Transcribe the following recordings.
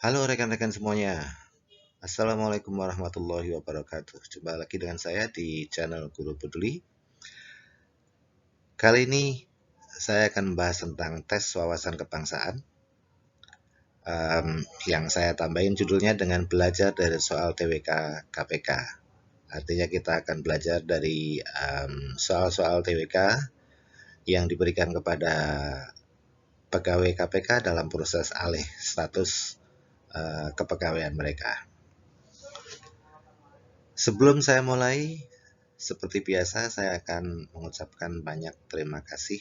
Halo rekan-rekan semuanya, Assalamualaikum warahmatullahi wabarakatuh. Jumpa lagi dengan saya di channel Guru Peduli. Kali ini saya akan membahas tentang tes wawasan kebangsaan, yang saya tambahin judulnya dengan belajar dari soal TWK KPK. Artinya kita akan belajar dari soal-soal TWK yang diberikan kepada pegawai KPK dalam proses alih status kepegawaian mereka. Sebelum saya mulai, seperti biasa saya akan mengucapkan banyak terima kasih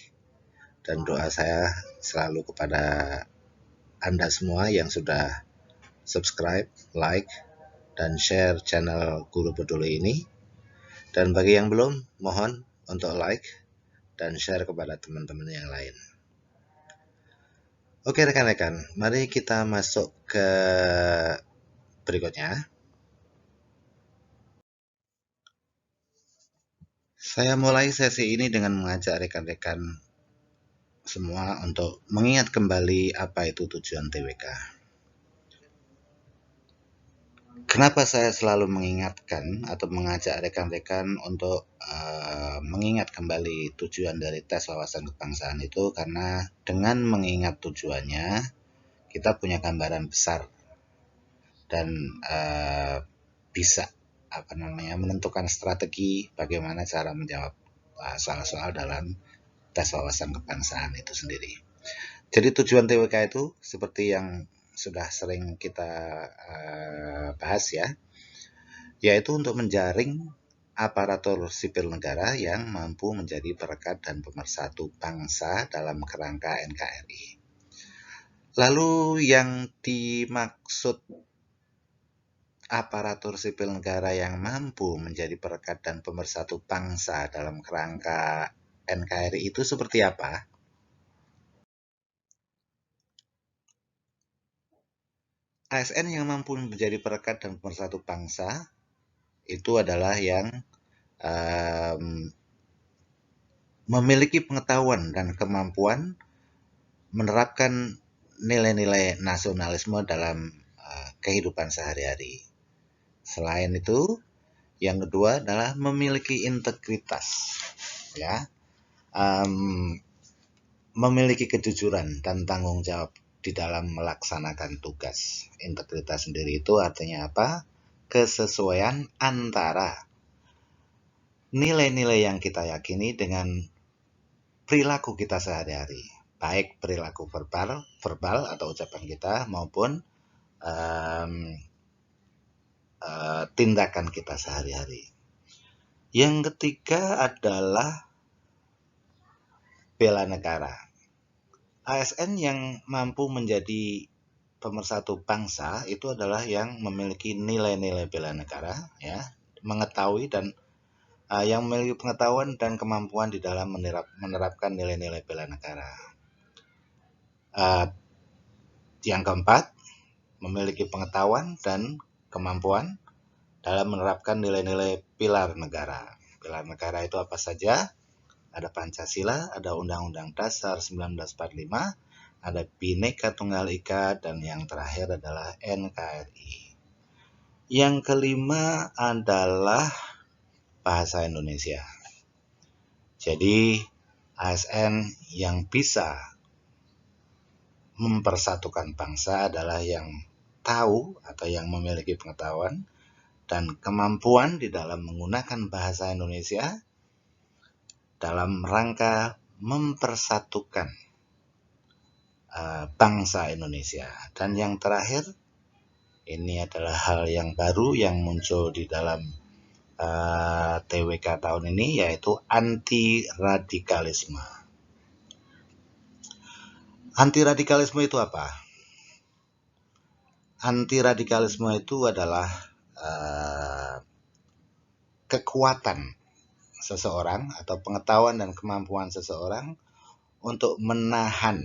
dan doa saya selalu kepada Anda semua yang sudah subscribe, like, dan share channel Guru Peduli ini. Dan bagi yang belum, mohon untuk like dan share kepada teman-teman yang lain. Oke rekan-rekan, mari kita masuk ke berikutnya. Saya mulai sesi ini dengan mengajak rekan-rekan semua untuk mengingat kembali apa itu tujuan TWK. Kenapa saya selalu mengingatkan atau mengajak rekan-rekan untuk mengingat kembali tujuan dari tes wawasan kebangsaan itu, karena dengan mengingat tujuannya kita punya gambaran besar dan bisa menentukan strategi bagaimana cara menjawab soal-soal dalam tes wawasan kebangsaan itu sendiri. Jadi tujuan TWK itu seperti yang sudah sering kita bahas ya, yaitu untuk menjaring aparatur sipil negara yang mampu menjadi perekat dan pemersatu bangsa dalam kerangka NKRI. Lalu yang dimaksud aparatur sipil negara yang mampu menjadi perekat dan pemersatu bangsa dalam kerangka NKRI itu seperti apa? ASN yang mampu menjadi perekat dan pemersatu bangsa itu adalah yang memiliki pengetahuan dan kemampuan menerapkan nilai-nilai nasionalisme dalam kehidupan sehari-hari. Selain itu, yang kedua adalah memiliki integritas, ya, memiliki kejujuran dan tanggung jawab di dalam melaksanakan tugas. Integritas sendiri itu artinya apa? Kesesuaian antara nilai-nilai yang kita yakini dengan perilaku kita sehari-hari, baik perilaku verbal atau ucapan kita maupun tindakan kita sehari-hari. Yang ketiga adalah bela negara. ASN yang mampu menjadi pemersatu bangsa itu adalah yang memiliki nilai-nilai bela negara, ya, mengetahui dan yang memiliki pengetahuan dan kemampuan di dalam menerapkan nilai-nilai bela negara. Yang keempat, memiliki pengetahuan dan kemampuan dalam menerapkan nilai-nilai pilar negara. Pilar negara itu apa saja? Ada Pancasila, ada Undang-Undang Dasar 1945, ada Bhinneka Tunggal Ika, dan yang terakhir adalah NKRI. Yang kelima adalah bahasa Indonesia. Jadi ASN yang bisa mempersatukan bangsa adalah yang tahu atau yang memiliki pengetahuan dan kemampuan di dalam menggunakan bahasa Indonesia dalam rangka mempersatukan bangsa Indonesia. Dan yang terakhir, ini adalah hal yang baru yang muncul di dalam TWK tahun ini, yaitu anti radikalisme. Anti radikalisme itu apa? Anti radikalisme itu adalah kekuatan seseorang atau pengetahuan dan kemampuan seseorang untuk menahan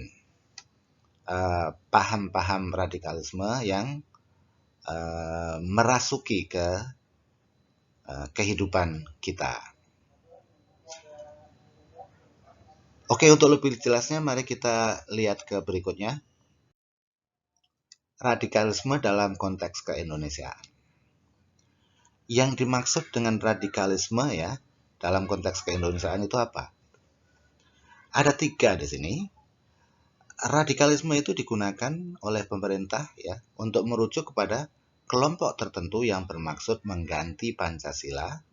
paham-paham radikalisme yang merasuki ke kehidupan kita. Oke, untuk lebih jelasnya mari kita lihat ke berikutnya. radikalisme dalam konteks keindonesiaan. Yang dimaksud dengan radikalisme ya dalam konteks keindonesiaan itu apa? Ada 3 di sini. Radikalisme itu digunakan oleh pemerintah ya untuk merujuk kepada kelompok tertentu yang bermaksud mengganti Pancasila,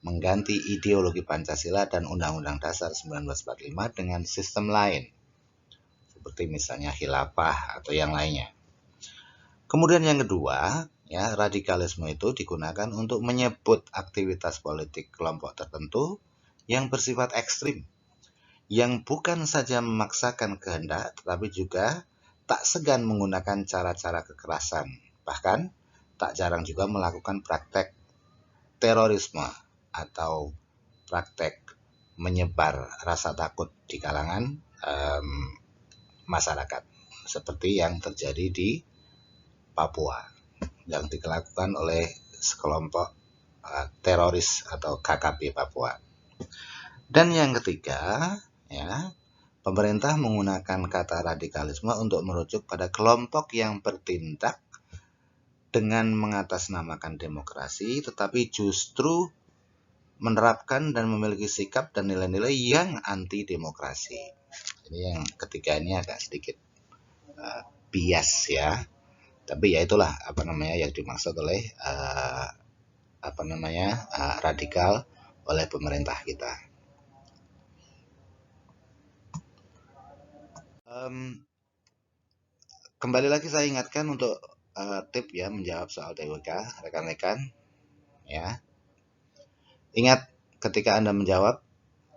mengganti ideologi Pancasila dan Undang-Undang Dasar 1945 dengan sistem lain, seperti misalnya khilafah atau yang lainnya. Kemudian yang kedua, ya, radikalisme itu digunakan untuk menyebut aktivitas politik kelompok tertentu yang bersifat ekstrim, yang bukan saja memaksakan kehendak, tetapi juga tak segan menggunakan cara-cara kekerasan, bahkan tak jarang juga melakukan praktek terorisme atau praktek menyebar rasa takut di kalangan masyarakat, seperti yang terjadi di Papua yang dilakukan oleh sekelompok teroris atau KKP Papua. Dan yang ketiga, ya, pemerintah menggunakan kata radikalisme untuk merujuk pada kelompok yang bertindak dengan mengatasnamakan demokrasi, tetapi justru menerapkan dan memiliki sikap dan nilai-nilai yang anti demokrasi. Ini yang ketiga ini agak sedikit bias ya, tapi ya itulah yang dimaksud oleh radikal oleh pemerintah kita. Kembali lagi saya ingatkan untuk tip ya menjawab soal TWK, rekan-rekan ya. Ingat ketika Anda menjawab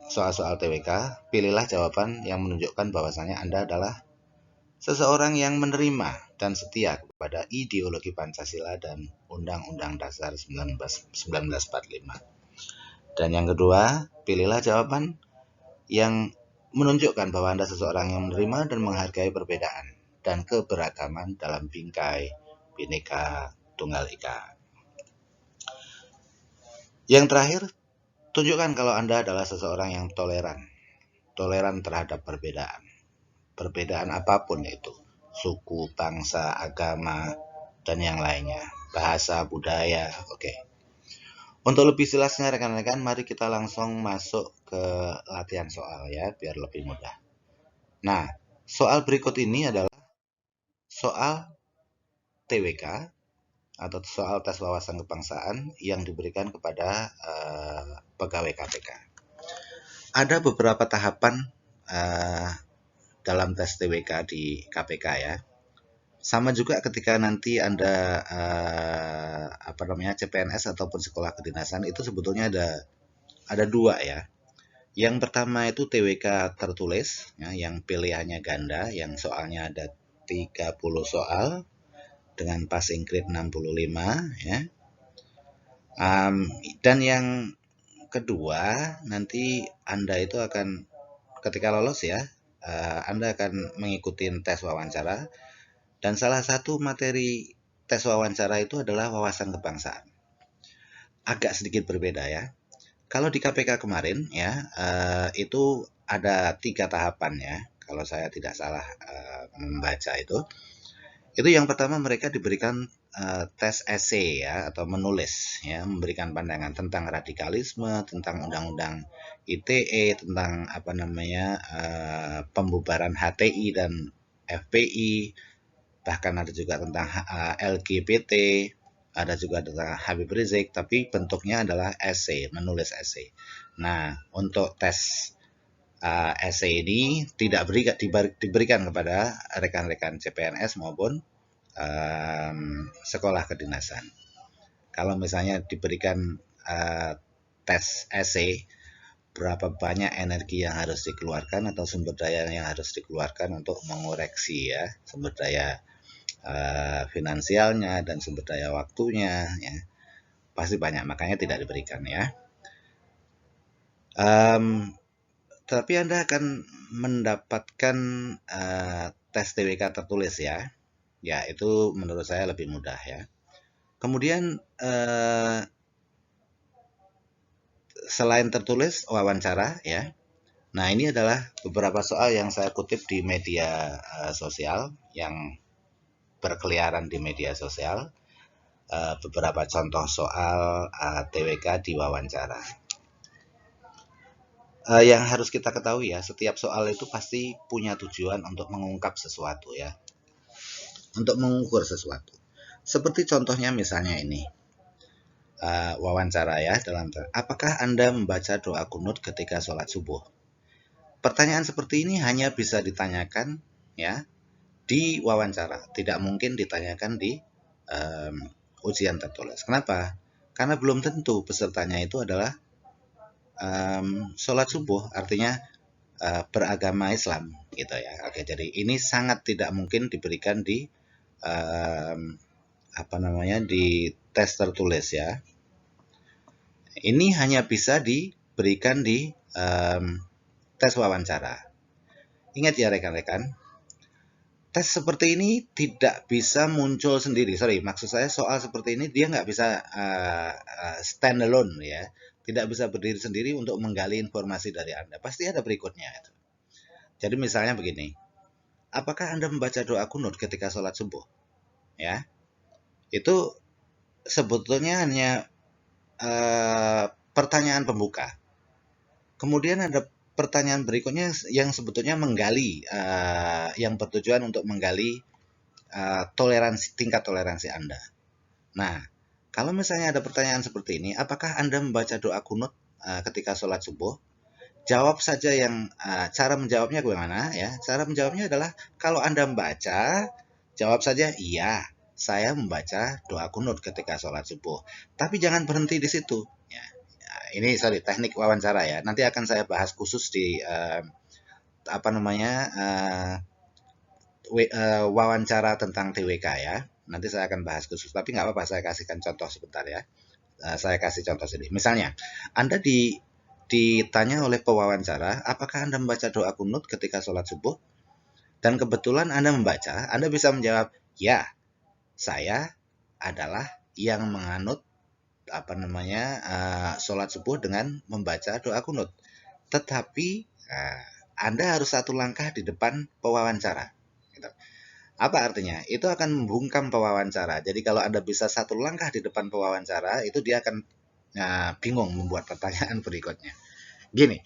soal-soal TWK, pilihlah jawaban yang menunjukkan bahwasanya Anda adalah seseorang yang menerima dan setia kepada ideologi Pancasila dan Undang-Undang Dasar 1945. Dan yang kedua, pilihlah jawaban yang menunjukkan bahwa Anda seseorang yang menerima dan menghargai perbedaan dan keberagaman dalam bingkai Bhinneka Tunggal Ika. Yang terakhir, tunjukkan kalau Anda adalah seseorang yang toleran terhadap perbedaan. Perbedaan apapun itu, suku, bangsa, agama, dan yang lainnya, bahasa, budaya, oke. Untuk lebih jelasnya rekan-rekan, mari kita langsung masuk ke latihan soal ya, biar lebih mudah. Nah, soal berikut ini adalah soal TWK atau soal tes wawasan kebangsaan yang diberikan kepada pegawai KPK. Ada beberapa tahapan dalam tes TWK di KPK ya. Sama juga ketika nanti Anda CPNS ataupun sekolah kedinasan itu sebetulnya ada 2 ya. Yang pertama itu TWK tertulis ya, yang pilihannya ganda, yang soalnya ada 30 soal dengan passing grade 65 ya. Dan yang kedua nanti Anda itu akan ketika lolos ya, Anda akan mengikuti tes wawancara dan salah satu materi tes wawancara itu adalah wawasan kebangsaan. Agak sedikit berbeda ya. Kalau di KPK kemarin ya, itu ada 3 tahapan ya. Kalau saya tidak salah membaca itu. Itu yang pertama mereka diberikan tes esai ya atau menulis ya, memberikan pandangan tentang radikalisme, tentang undang-undang ITE, tentang pembubaran HTI dan FPI, bahkan ada juga tentang LGBT, ada juga tentang Habib Rizik, tapi bentuknya adalah esai, menulis esai. Nah, untuk tes esai ini tidak diberikan kepada rekan-rekan CPNS maupun sekolah kedinasan. Kalau misalnya diberikan tes esai, berapa banyak energi yang harus dikeluarkan atau sumber daya yang harus dikeluarkan untuk mengoreksi ya sumber daya finansialnya dan sumber daya waktunya ya, pasti banyak, makanya tidak diberikan ya. Tapi Anda akan mendapatkan tes TWK tertulis ya. Ya, itu menurut saya lebih mudah ya. Kemudian selain tertulis wawancara ya. Nah, ini adalah beberapa soal yang saya kutip di media sosial yang berkeliaran di media sosial, beberapa contoh soal TWK di wawancara. Yang harus kita ketahui ya, setiap soal itu pasti punya tujuan untuk mengungkap sesuatu ya, untuk mengukur sesuatu. Seperti contohnya misalnya ini, wawancara ya, apakah Anda membaca doa kunut ketika sholat subuh? Pertanyaan seperti ini hanya bisa ditanyakan ya di wawancara, tidak mungkin ditanyakan di ujian tertulis. Kenapa? Karena belum tentu pesertanya itu adalah sholat subuh, artinya beragama Islam gitu ya. Oke, jadi ini sangat tidak mungkin diberikan di di tes tertulis ya. Ini hanya bisa diberikan di tes wawancara. Ingat ya rekan-rekan, tes seperti ini tidak bisa muncul sendiri. Maksud saya soal seperti ini dia nggak bisa stand alone ya. Tidak bisa berdiri sendiri untuk menggali informasi dari Anda. Pasti ada berikutnya. Jadi misalnya begini, apakah Anda membaca doa kunut ketika sholat subuh? Ya, itu sebetulnya hanya pertanyaan pembuka. Kemudian ada pertanyaan berikutnya yang sebetulnya menggali, yang bertujuan untuk menggali tingkat toleransi Anda. Nah, kalau misalnya ada pertanyaan seperti ini, apakah Anda membaca doa kunut ketika sholat subuh? Jawab saja yang cara menjawabnya bagaimana ya? Cara menjawabnya adalah kalau Anda membaca, jawab saja iya, saya membaca doa kunut ketika sholat subuh. Tapi jangan berhenti di situ. Ya, ini teknik wawancara ya. Nanti akan saya bahas khusus di wawancara tentang TWK ya. Nanti saya akan bahas khusus, tapi nggak apa-apa, saya kasihkan contoh sebentar ya. Saya kasih contoh sedikit. Misalnya, Anda ditanya oleh pewawancara, apakah Anda membaca doa kunut ketika sholat subuh? Dan kebetulan Anda membaca, Anda bisa menjawab, ya, saya adalah yang menganut sholat subuh dengan membaca doa kunut. Tetapi Anda harus satu langkah di depan pewawancara. Gitu. Apa artinya? Itu akan membungkam pewawancara. Jadi kalau Anda bisa satu langkah di depan pewawancara, itu dia akan bingung membuat pertanyaan berikutnya. Gini,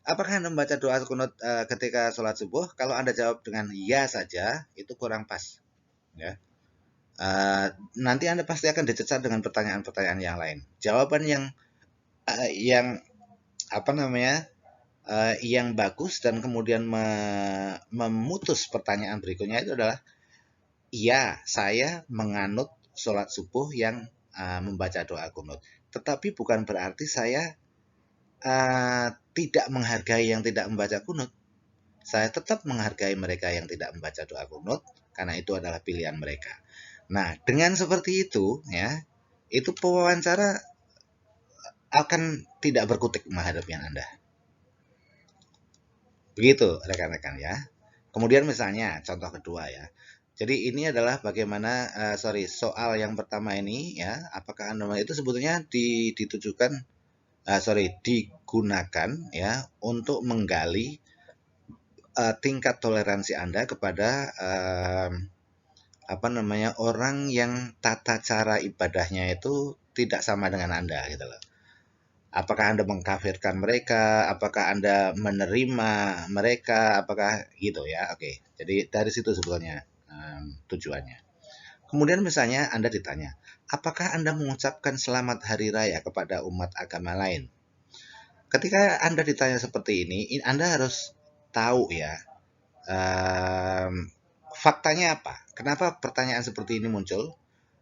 apakah Anda membaca doa kunut ketika sholat subuh? Kalau Anda jawab dengan ya saja, itu kurang pas. Ya. Nanti Anda pasti akan dicecar dengan pertanyaan-pertanyaan yang lain. Jawaban yang bagus dan kemudian memutus pertanyaan berikutnya itu adalah iya, saya menganut sholat subuh yang membaca doa kunut. Tetapi bukan berarti saya tidak menghargai yang tidak membaca kunut. Saya tetap menghargai mereka yang tidak membaca doa kunut karena itu adalah pilihan mereka. Nah, dengan seperti itu ya, itu pewawancara akan tidak berkutik menghadapi Anda. Begitu rekan-rekan ya. Kemudian misalnya contoh kedua ya. Jadi ini adalah bagaimana soal yang pertama ini ya, apakah Anda itu sebetulnya digunakan ya untuk menggali tingkat toleransi Anda kepada orang yang tata cara ibadahnya itu tidak sama dengan Anda gitu loh. Apakah Anda mengkafirkan mereka, apakah Anda menerima mereka, apakah gitu ya. Oke. Jadi dari situ sebetulnya tujuannya. Kemudian misalnya Anda ditanya, apakah Anda mengucapkan selamat hari raya kepada umat agama lain? Ketika Anda ditanya seperti ini, Anda harus tahu ya, faktanya apa? Kenapa pertanyaan seperti ini muncul?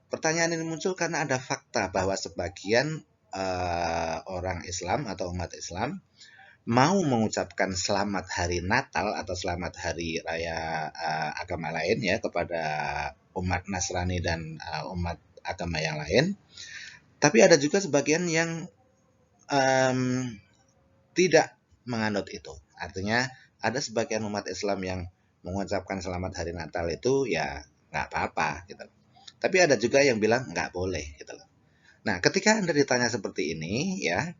Pertanyaan ini muncul karena ada fakta bahwa sebagian orang Islam atau umat Islam mau mengucapkan selamat hari Natal atau selamat hari raya agama lain ya kepada umat Nasrani dan umat agama yang lain. Tapi ada juga sebagian yang tidak menganut itu. Artinya ada sebagian umat Islam yang mengucapkan selamat hari Natal itu ya nggak apa-apa gitu. Tapi ada juga yang bilang nggak boleh gitu loh. Nah, ketika Anda ditanya seperti ini ya,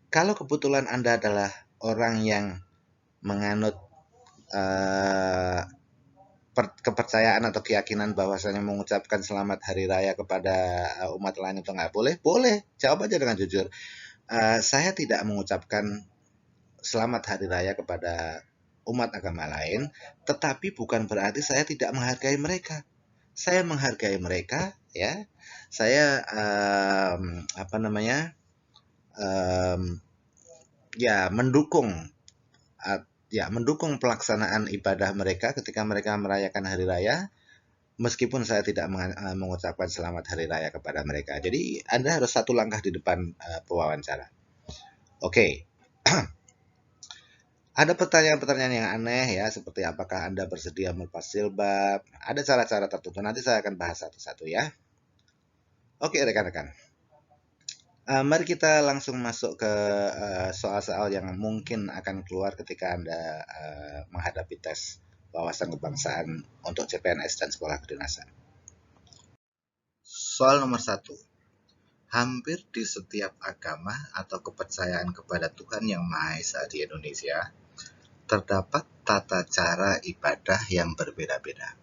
kalau kebetulan Anda adalah orang yang menganut kepercayaan atau keyakinan bahwasanya mengucapkan selamat hari raya kepada umat lain itu nggak boleh? Boleh, jawab aja dengan jujur. Saya tidak mengucapkan selamat hari raya kepada umat agama lain, tetapi bukan berarti saya tidak menghargai mereka. Saya menghargai mereka, ya. Saya apa namanya? Um, ya mendukung mendukung pelaksanaan ibadah mereka ketika mereka merayakan hari raya, meskipun saya tidak mengucapkan selamat hari raya kepada mereka. Jadi Anda harus satu langkah di depan pewawancara. Oke. Ada pertanyaan-pertanyaan yang aneh ya, seperti apakah Anda bersedia melepas jilbab. Ada cara-cara tertentu, nanti saya akan bahas satu-satu ya. Oke rekan-rekan. Mari kita langsung masuk ke soal-soal yang mungkin akan keluar ketika Anda menghadapi tes wawasan kebangsaan untuk CPNS dan sekolah kedinasan. Soal nomor 1. Hampir di setiap agama atau kepercayaan kepada Tuhan Yang Maha Esa di Indonesia, terdapat tata cara ibadah yang berbeda-beda.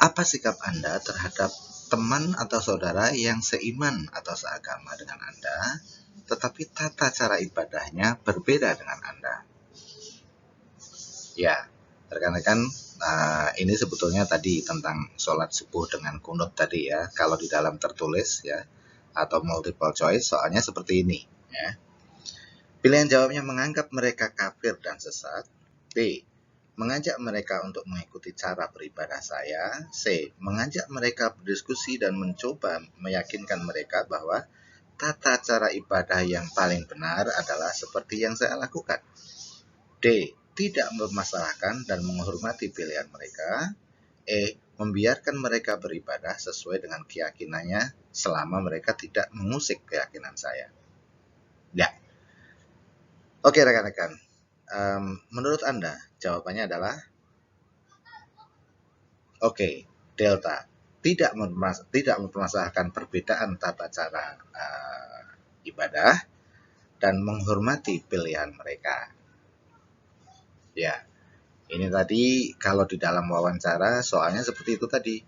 Apa sikap Anda terhadap teman atau saudara yang seiman atau seagama dengan Anda, tetapi tata cara ibadahnya berbeda dengan Anda? Ya, rekan-rekan, ini sebetulnya tadi tentang sholat subuh dengan kunut tadi ya. Kalau di dalam tertulis ya, atau multiple choice, soalnya seperti ini ya. Pilihan jawabnya menganggap mereka kafir dan sesat. B. Mengajak mereka untuk mengikuti cara beribadah saya. C. Mengajak mereka berdiskusi dan mencoba meyakinkan mereka bahwa tata cara ibadah yang paling benar adalah seperti yang saya lakukan. D. Tidak memasalahkan dan menghormati pilihan mereka. E. Membiarkan mereka beribadah sesuai dengan keyakinannya selama mereka tidak mengusik keyakinan saya. Ya. Oke rekan-rekan. Menurut Anda, jawabannya adalah oke, delta. Tidak mempermasalahkan perbedaan tata cara ibadah dan menghormati pilihan mereka. Ya, ini tadi kalau di dalam wawancara soalnya seperti itu tadi.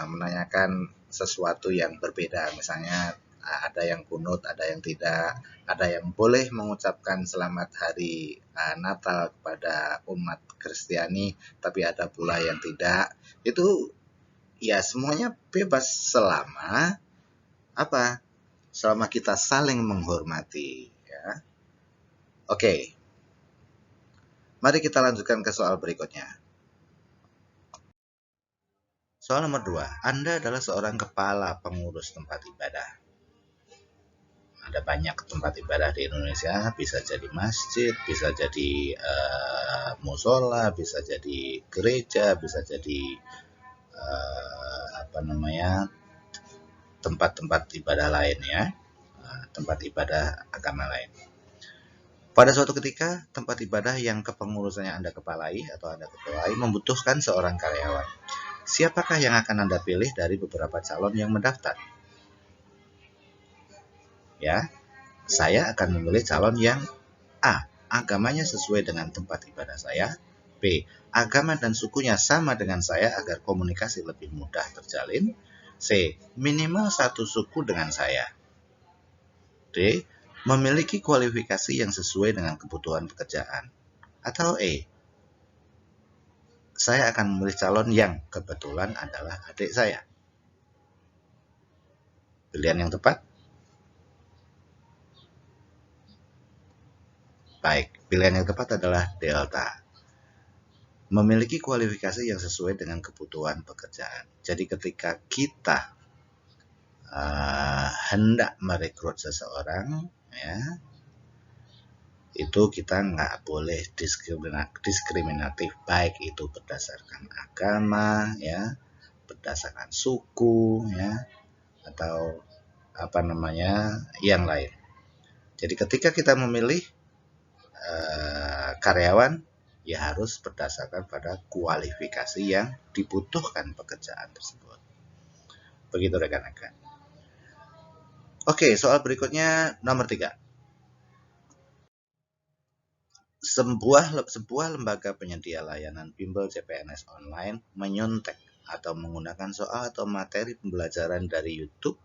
Menanyakan sesuatu yang berbeda, misalnya ada yang kunut, ada yang tidak, ada yang boleh mengucapkan selamat hari Natal kepada umat Kristiani, tapi ada pula yang tidak. Itu ya semuanya bebas selama apa? Selama kita saling menghormati ya. Oke. Mari kita lanjutkan ke soal berikutnya. Soal nomor 2, Anda adalah seorang kepala pengurus tempat ibadah. Ada banyak tempat ibadah di Indonesia, bisa jadi masjid, bisa jadi musola, bisa jadi gereja, bisa jadi tempat-tempat ibadah lain ya, tempat ibadah agama lain. Pada suatu ketika, tempat ibadah yang kepengurusannya Anda kepalai atau Anda ketuai membutuhkan seorang karyawan. Siapakah yang akan Anda pilih dari beberapa calon yang mendaftar? Ya, saya akan memilih calon yang A. Agamanya sesuai dengan tempat ibadah saya. B. Agama dan sukunya sama dengan saya agar komunikasi lebih mudah terjalin. C. Minimal satu suku dengan saya. D. Memiliki kualifikasi yang sesuai dengan kebutuhan pekerjaan. Atau E. Saya akan memilih calon yang kebetulan adalah adik saya. Pilihan yang tepat? Baik, pilihan yang tepat adalah delta. Memiliki kualifikasi yang sesuai dengan kebutuhan pekerjaan. Jadi ketika kita hendak merekrut seseorang, ya, itu kita nggak boleh diskriminatif, baik itu berdasarkan agama, ya, berdasarkan suku, ya, atau yang lain. Jadi ketika kita memilih karyawan, ya harus berdasarkan pada kualifikasi yang dibutuhkan pekerjaan tersebut. Begitu rekan-rekan. Oke, soal berikutnya nomor 3. sebuah lembaga penyedia layanan bimbel CPNS online menyontek atau menggunakan soal atau materi pembelajaran dari YouTube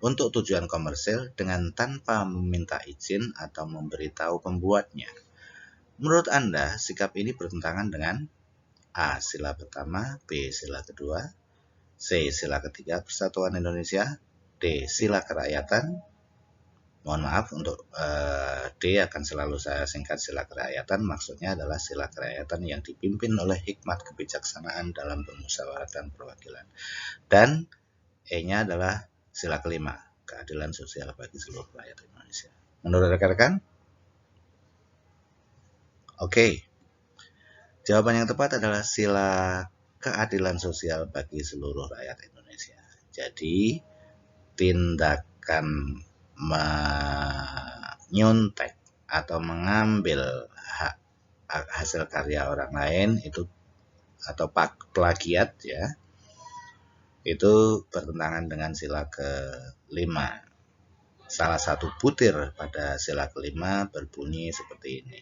untuk tujuan komersil dengan tanpa meminta izin atau memberitahu pembuatnya. Menurut Anda, sikap ini bertentangan dengan A. Sila pertama, B. Sila kedua, C. Sila ketiga Persatuan Indonesia, D. Sila kerakyatan. Mohon maaf untuk D akan selalu saya singkat sila kerakyatan. Maksudnya adalah sila kerakyatan yang dipimpin oleh hikmat kebijaksanaan dalam permusyawaratan perwakilan. Dan E-nya adalah sila kelima, keadilan sosial bagi seluruh rakyat Indonesia. Menurut rekan-rekan? Oke. Jawaban yang tepat adalah sila keadilan sosial bagi seluruh rakyat Indonesia. Jadi, tindakan menyontek atau mengambil hak hasil karya orang lain itu atau plagiat ya, itu bertentangan dengan sila kelima. Salah satu butir pada sila kelima berbunyi seperti ini.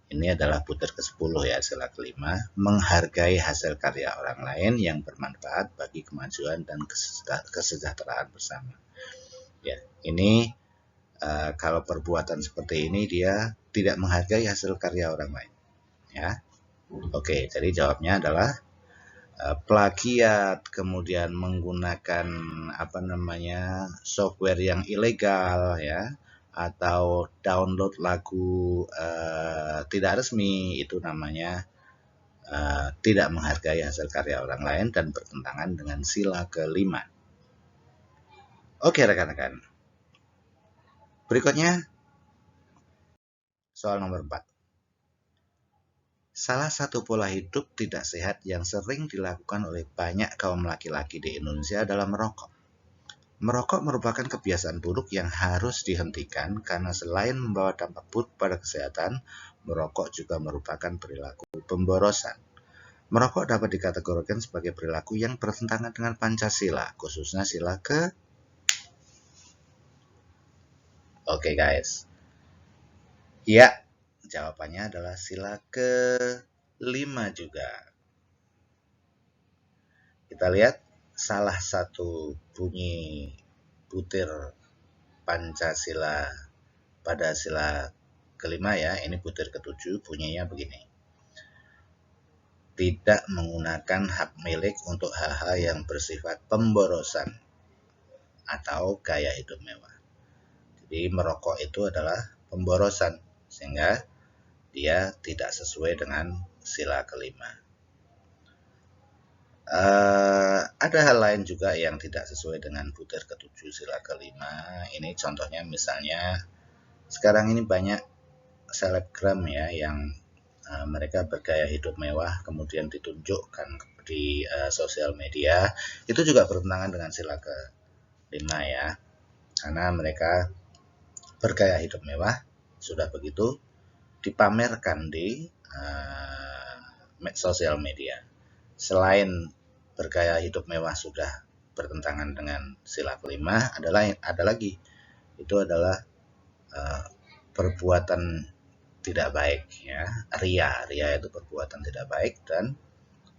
Ini adalah butir ke-10 ya, sila kelima, menghargai hasil karya orang lain yang bermanfaat bagi kemajuan dan kesejahteraan bersama. Ya, ini kalau perbuatan seperti ini dia tidak menghargai hasil karya orang lain. Ya, oke. Jadi jawabnya adalah plagiat, kemudian menggunakan software yang ilegal ya, atau download lagu tidak resmi, itu namanya tidak menghargai hasil karya orang lain dan bertentangan dengan sila kelima. Oke rekan-rekan. Berikutnya soal nomor 4. Salah satu pola hidup tidak sehat yang sering dilakukan oleh banyak kaum laki-laki di Indonesia adalah merokok. Merokok merupakan kebiasaan buruk yang harus dihentikan karena selain membawa dampak buruk pada kesehatan, merokok juga merupakan perilaku pemborosan. Merokok dapat dikategorikan sebagai perilaku yang bertentangan dengan Pancasila, khususnya sila ke... Oke guys. Ya, jawabannya adalah sila ke-5 juga. Kita lihat salah satu bunyi butir Pancasila pada sila kelima ya, ini butir ke-7 bunyinya begini. Tidak menggunakan hak milik untuk hal-hal yang bersifat pemborosan atau gaya hidup mewah. Jadi merokok itu adalah pemborosan, sehingga dia tidak sesuai dengan sila kelima. Ada hal lain juga yang tidak sesuai dengan butir ke-7 sila kelima. Ini contohnya misalnya sekarang ini banyak selebgram ya yang mereka bergaya hidup mewah kemudian ditunjukkan di sosial media. Itu juga bertentangan dengan sila ke-5 ya. Karena mereka bergaya hidup mewah sudah begitu dipamerkan di sosial media. Selain bergaya hidup mewah sudah bertentangan dengan sila kelima, ada lagi, itu adalah perbuatan tidak baik ya, ria itu perbuatan tidak baik dan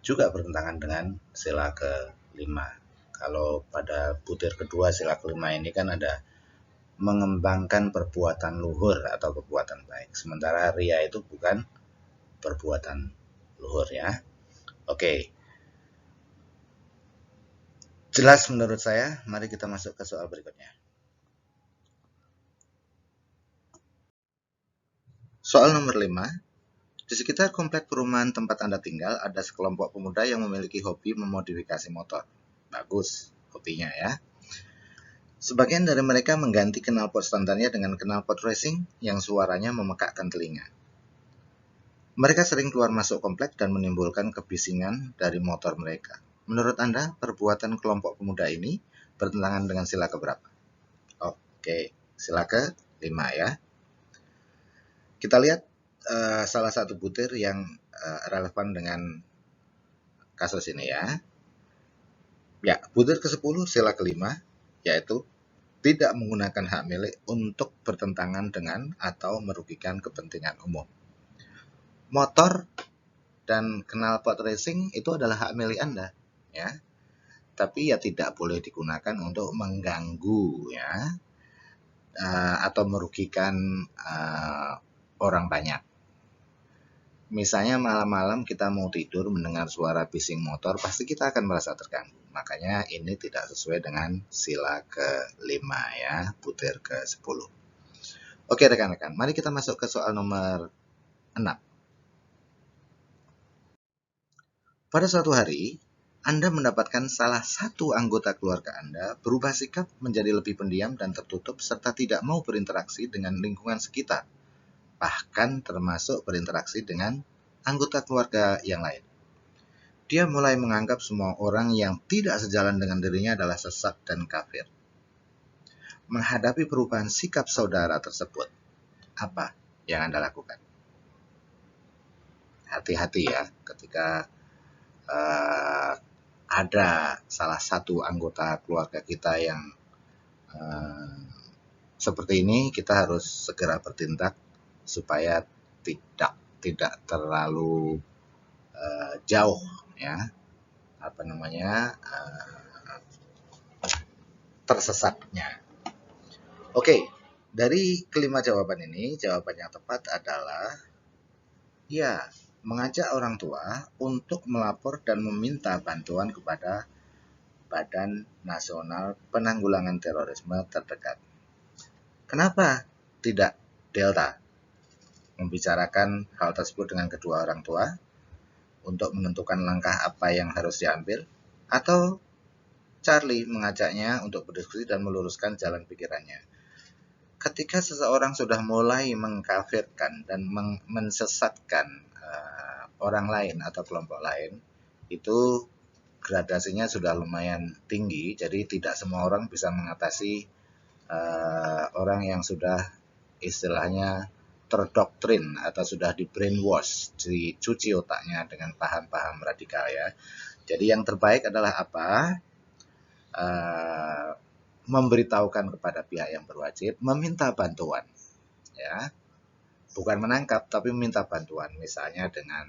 juga bertentangan dengan sila kelima. Kalau pada butir kedua sila kelima ini kan ada mengembangkan perbuatan luhur atau perbuatan baik, sementara ria itu bukan perbuatan luhur ya. Oke. Jelas menurut saya, mari kita masuk ke soal berikutnya. Soal nomor 5. Di sekitar komplek perumahan tempat Anda tinggal, ada sekelompok pemuda yang memiliki hobi memodifikasi motor. Bagus hobinya ya. Sebagian dari mereka mengganti knalpot standarnya dengan knalpot racing yang suaranya memekakkan telinga. Mereka sering keluar masuk komplek dan menimbulkan kebisingan dari motor mereka. Menurut Anda, perbuatan kelompok pemuda ini bertentangan dengan sila keberapa? Oke, sila ke-5 ya. Kita lihat salah satu butir yang relevan dengan kasus ini ya. Ya, butir ke-10 sila ke-5 yaitu tidak menggunakan hak milik untuk bertentangan dengan atau merugikan kepentingan umum. Motor dan knalpot racing itu adalah hak milik Anda, ya. Tapi ya tidak boleh digunakan untuk mengganggu, ya, atau merugikan orang banyak. Misalnya malam-malam kita mau tidur mendengar suara bising motor, pasti kita akan merasa terganggu. Makanya ini tidak sesuai dengan sila ke-5, ya, butir ke-10. Oke rekan-rekan, mari kita masuk ke soal nomor 6. Pada suatu hari, Anda mendapatkan salah satu anggota keluarga Anda berubah sikap menjadi lebih pendiam dan tertutup serta tidak mau berinteraksi dengan lingkungan sekitar, bahkan termasuk berinteraksi dengan anggota keluarga yang lain. Dia mulai menganggap semua orang yang tidak sejalan dengan dirinya adalah sesat dan kafir. Menghadapi perubahan sikap saudara tersebut, apa yang Anda lakukan? Hati-hati ya, ketika ada salah satu anggota keluarga kita yang seperti ini, kita harus segera bertindak supaya tidak terlalu jauh, ya, tersesatnya. Oke, dari kelima jawaban ini, jawaban yang tepat adalah ya, mengajak orang tua untuk melapor dan meminta bantuan kepada Badan Nasional Penanggulangan Terorisme terdekat. Kenapa tidak Delta membicarakan hal tersebut dengan kedua orang tua untuk menentukan langkah apa yang harus diambil, atau Charlie mengajaknya untuk berdiskusi dan meluruskan jalan pikirannya? Ketika seseorang sudah mulai mengkafirkan dan mensesatkan orang lain atau kelompok lain, itu gradasinya sudah lumayan tinggi, jadi tidak semua orang bisa mengatasi orang yang sudah istilahnya terdoktrin atau sudah di brainwash, dicuci otaknya dengan paham-paham radikal, ya. Jadi yang terbaik adalah apa? Memberitahukan kepada pihak yang berwajib, meminta bantuan, ya. Bukan menangkap, tapi meminta bantuan, misalnya dengan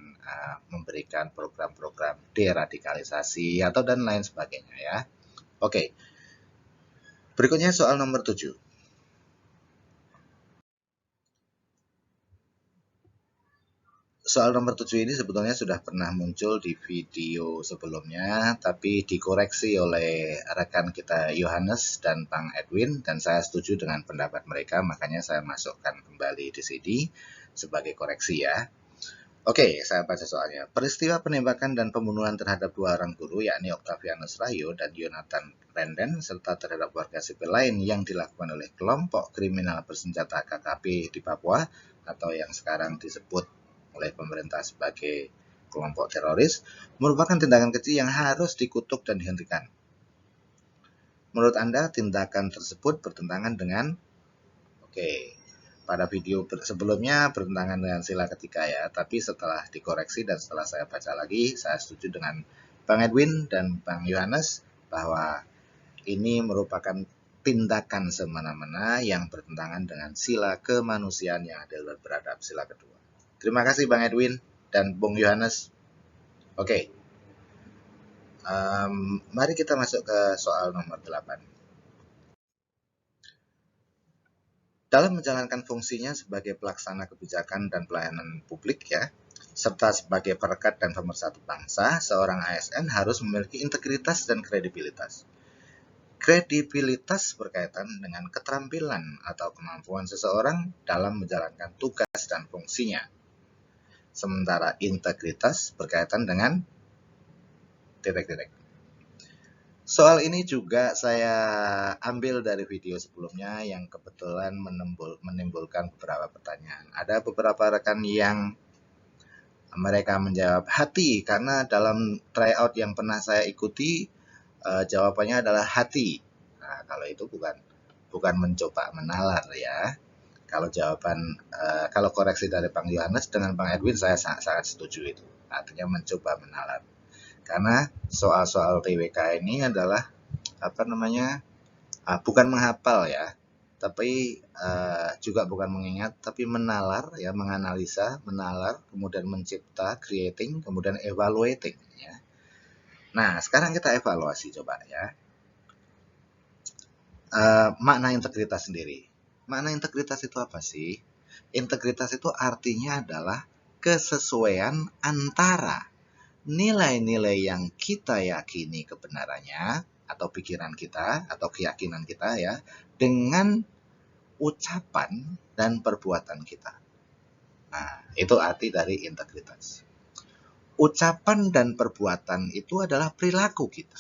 memberikan program-program deradikalisasi atau dan lain sebagainya, ya. Oke. Berikutnya soal nomor 7. Soal nomor 7 ini sebetulnya sudah pernah muncul di video sebelumnya, tapi dikoreksi oleh rekan kita Yohanes dan Bang Edwin, dan saya setuju dengan pendapat mereka, makanya saya masukkan kembali di sini sebagai koreksi, ya. Oke, saya baca soalnya. Peristiwa penembakan dan pembunuhan terhadap 2 orang guru, yakni Octavianus Rayo dan Yonathan Renden, serta terhadap warga sipil lain yang dilakukan oleh kelompok kriminal bersenjata KKP di Papua, atau yang sekarang disebut oleh pemerintah sebagai kelompok teroris, merupakan tindakan keji yang harus dikutuk dan dihentikan. Menurut Anda, tindakan tersebut bertentangan dengan pada video sebelumnya bertentangan dengan sila ketiga, ya, tapi setelah dikoreksi dan setelah saya baca lagi, saya setuju dengan Bang Edwin dan Bang Yohanes bahwa ini merupakan tindakan semena-mena yang bertentangan dengan sila kemanusiaan yang adil dan beradab, sila kedua. Terima kasih Bang Edwin dan Bung Yohanes. Oke. Mari kita masuk ke soal nomor 8. Dalam menjalankan fungsinya sebagai pelaksana kebijakan dan pelayanan publik, ya, serta sebagai perekat dan pemersatu bangsa, seorang ASN harus memiliki integritas dan kredibilitas. Kredibilitas berkaitan dengan keterampilan atau kemampuan seseorang dalam menjalankan tugas dan fungsinya. Sementara integritas berkaitan dengan titik-titik. Soal ini juga saya ambil dari video sebelumnya yang kebetulan menimbulkan beberapa pertanyaan. Ada beberapa rekan yang mereka menjawab hati, karena dalam tryout yang pernah saya ikuti jawabannya adalah hati. Nah, kalau itu bukan mencoba menalar, ya. Kalau jawaban kalau koreksi dari Bang Yohanes dengan Bang Edwin, saya sangat setuju itu. Artinya mencoba menalar. Karena soal-soal TWK ini adalah Bukan menghafal ya, tapi juga bukan mengingat, tapi menalar ya, menganalisa, menalar, kemudian mencipta, creating, kemudian evaluating ya. Nah, sekarang kita evaluasi coba ya. Makna integritas sendiri. Makna integritas itu apa sih? Integritas itu artinya adalah kesesuaian antara nilai-nilai yang kita yakini kebenarannya atau pikiran kita atau keyakinan kita ya dengan ucapan dan perbuatan kita. Nah, itu arti dari integritas. Ucapan dan perbuatan itu adalah perilaku kita.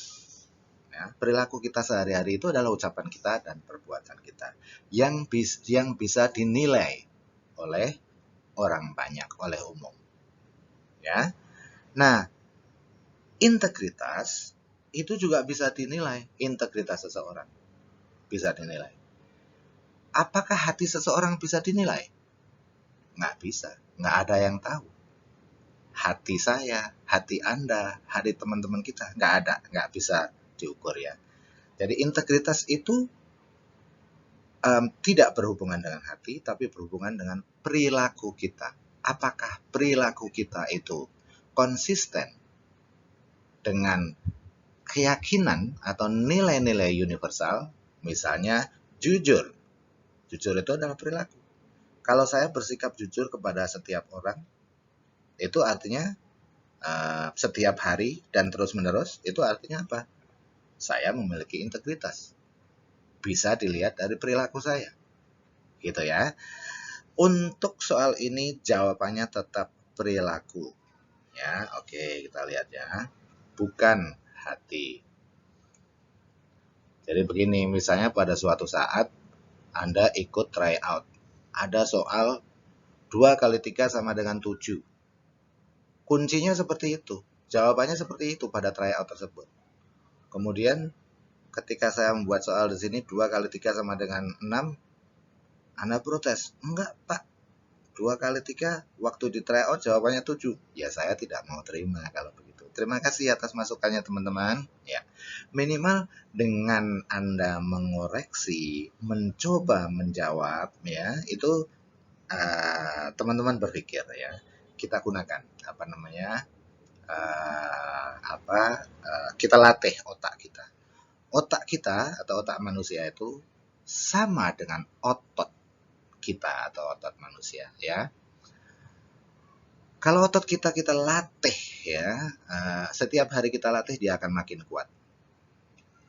Ya, perilaku kita sehari-hari itu adalah ucapan kita dan perbuatan kita yang bisa dinilai oleh orang banyak, oleh umum. Ya. Nah, integritas itu juga bisa dinilai, integritas seseorang bisa dinilai. Apakah hati seseorang bisa dinilai? Nggak bisa, nggak ada yang tahu. Hati saya, hati Anda, hati teman-teman kita, nggak bisa diukur ya. Jadi integritas itu tidak berhubungan dengan hati, tapi berhubungan dengan perilaku kita. Apakah perilaku kita itu konsisten dengan keyakinan atau nilai-nilai universal, misalnya jujur. Jujur itu adalah perilaku. Kalau saya bersikap jujur kepada setiap orang, itu artinya setiap hari dan terus-menerus, itu artinya apa? Saya memiliki integritas. Bisa dilihat dari perilaku saya. Gitu ya. Untuk soal ini jawabannya tetap perilaku. Ya, oke, kita lihat ya. Bukan hati. Jadi begini, misalnya pada suatu saat Anda ikut try out. Ada soal 2 kali 3 sama dengan 7. Kuncinya seperti itu. Jawabannya seperti itu pada try out tersebut. Kemudian ketika saya membuat soal di sini 2 kali 3 sama dengan 6, Anda protes. Enggak, Pak. 2 kali 3 waktu di try out jawabannya 7. Ya saya tidak mau terima kalau begitu. Terima kasih atas masukannya teman-teman. Ya, minimal dengan Anda mengoreksi, mencoba menjawab ya, itu teman-teman berpikir ya. Kita gunakan kita latih otak kita. Otak kita atau otak manusia itu sama dengan otot kita atau otot manusia ya. Kalau otot kita latih ya, setiap hari kita latih dia akan makin kuat.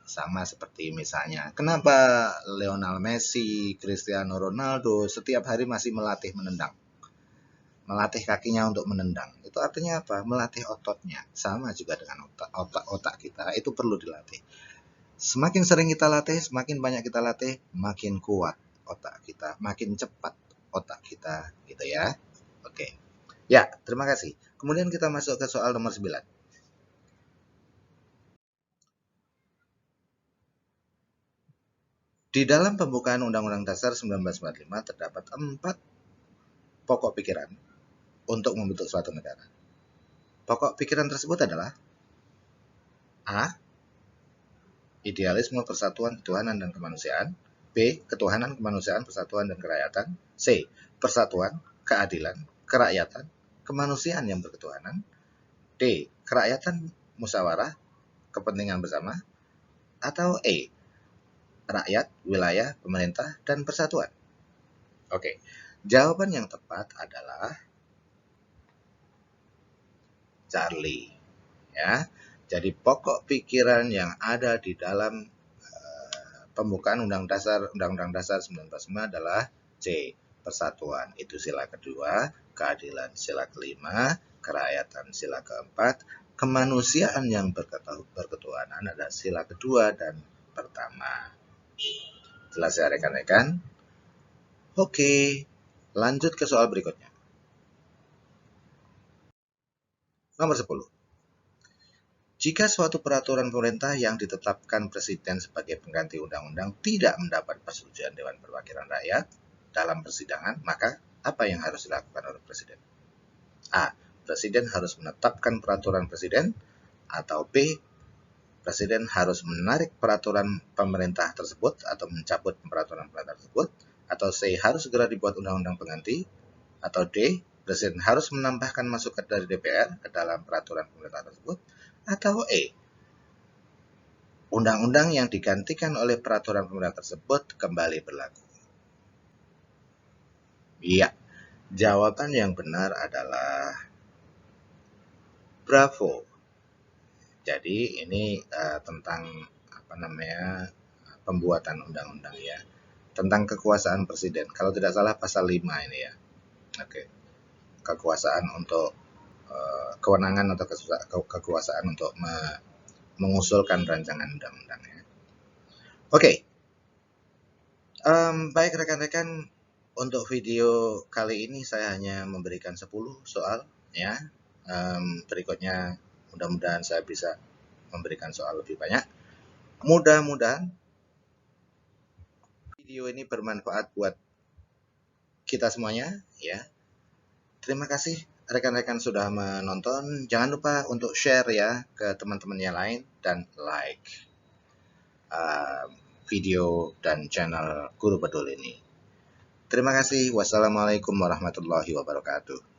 Sama seperti misalnya, kenapa Lionel Messi, Cristiano Ronaldo setiap hari masih melatih menendang? Melatih kakinya untuk menendang. Itu artinya apa? Melatih ototnya. Sama juga dengan otak kita, itu perlu dilatih. Semakin sering kita latih, semakin banyak kita latih, makin kuat otak kita, makin cepat otak kita, gitu ya. Oke. Ya, terima kasih. Kemudian kita masuk ke soal nomor 9. Di dalam pembukaan Undang-Undang Dasar 1945 terdapat 4 pokok pikiran untuk membentuk suatu negara. Pokok pikiran tersebut adalah A. Idealisme persatuan, ketuhanan, dan kemanusiaan. B. Ketuhanan, kemanusiaan, persatuan, dan kerakyatan. C. Persatuan, keadilan, kerakyatan, kemanusiaan yang berketuhanan. D. Kerakyatan, musyawarah, kepentingan bersama. Atau E. Rakyat, wilayah, pemerintah, dan persatuan. Oke, jawaban yang tepat adalah Charlie. Ya, jadi pokok pikiran yang ada di dalam pembukaan Undang-Undang Dasar 1945 adalah C. Persatuan, itu sila kedua, keadilan sila kelima, kerakyatan sila keempat, kemanusiaan yang berketuhanan adalah sila kedua dan pertama. Jelas ya rekan-rekan? Oke, lanjut ke soal berikutnya. Nomor 10. Jika suatu peraturan pemerintah yang ditetapkan Presiden sebagai pengganti undang-undang tidak mendapat persetujuan Dewan Perwakilan Rakyat dalam persidangan, maka apa yang harus dilakukan oleh Presiden? A. Presiden harus menetapkan peraturan Presiden, atau B. Presiden harus menarik peraturan pemerintah tersebut atau mencabut peraturan pemerintah tersebut, atau C. harus segera dibuat undang-undang pengganti, atau D. Presiden harus menambahkan masukan dari DPR ke dalam peraturan pemerintah tersebut, atau E. Undang-undang yang digantikan oleh peraturan pemerintah tersebut kembali berlaku. Iya, jawaban yang benar adalah bravo. Jadi ini tentang pembuatan undang-undang ya, tentang kekuasaan presiden. Kalau tidak salah pasal 5 ini ya. Oke. Kekuasaan untuk kewenangan atau kekuasaan untuk mengusulkan rancangan undang-undang ya. Oke. Baik rekan-rekan, untuk video kali ini saya hanya memberikan 10 soal ya. Berikutnya mudah-mudahan saya bisa memberikan soal lebih banyak. Mudah-mudahan video ini bermanfaat buat kita semuanya ya. Terima kasih rekan-rekan sudah menonton. Jangan lupa untuk share ya ke teman-teman yang lain dan like video dan channel Guru Bedul ini. Terima kasih. Wassalamualaikum warahmatullahi wabarakatuh.